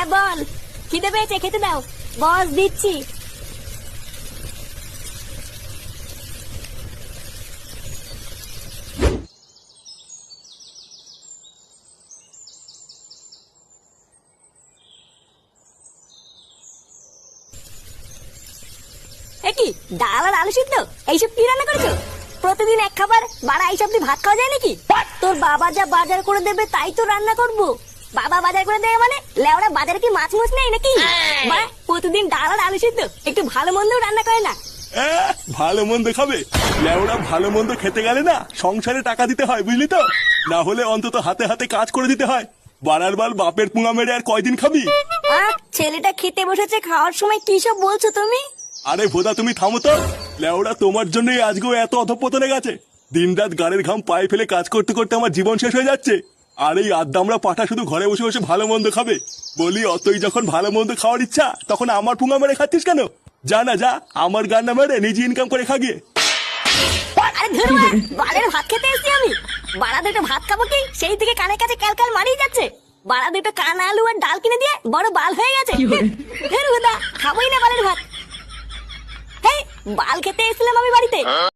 হ্যাঁ বল, খিদে পেয়েছে, খেতে দাও। বস, দিচ্ছি। কি ডাল আর আলু সিদ্ধ, এইসব কি রান্না করেছো? প্রতিদিন এক খাবার, বাড়া এইসব দিয়ে ভাত খাওয়া যায় নাকি? তোর বাবা যা বাজার করে দেবে তাই তো রান্না করবো। বাবা বাজার করে দেবে মানে লেওরা বাজারে কি মাছ মুছ নেই নাকি? বাড়া প্রতিদিন ডাল আর আলু সিদ্ধ, একটু ভালো মন্দও রান্না করে না। ভালো মন্দ খাবে? লেওরা ভালো মন্দ খেতে গেলে না সংসারে টাকা দিতে হয়, বুঝলি তো? না হলে অন্তত হাতে হাতে কাজ করে দিতে হয়। বাড়ার বাল বাপের পুঙা মেরে আর কয়দিন খাবি? ছেলেটা খেতে বসেছে, খাওয়ার সময় কি সব বলছো তুমি? আরে ভোদা, তুমি থামো তো। লেওরা তোমার জন্যই আজকেও এত অধঃপতনে গেছে। দিনরাত গাড়ির ঘাম পায়ে ফেলে কাজ করতে করতে আমার জীবন শেষ হয়ে যাচ্ছে। আর এই আদ্দামরা পাঠা শুধু ঘরে বসে বসে ভালো মন্দ খাবে। বলি, অতই যখন ভালো মন্দ খাওয়ার ইচ্ছা, তখন আমার পুঙা মেরে খাচ্ছিস কেন? যা না যা, আমার গান না মেরে নিজে ইনকাম করে খা গিয়ে। আরে ধরো, বাড়ির ভাত খেতে এসেছি আমি। বাড়া দুটো ভাত খাবো কি, সেই থেকে কানের কাছে ক্যালকাল মারিয়ে যাচ্ছে। বাড়া দুটো কানা আলু আর ডাল কিনে দিয়ে বড় বাল হয়ে গেছে। খাবোই না বালের ভাত। বাল খেতে এসেছিলাম আমি বাড়িতে।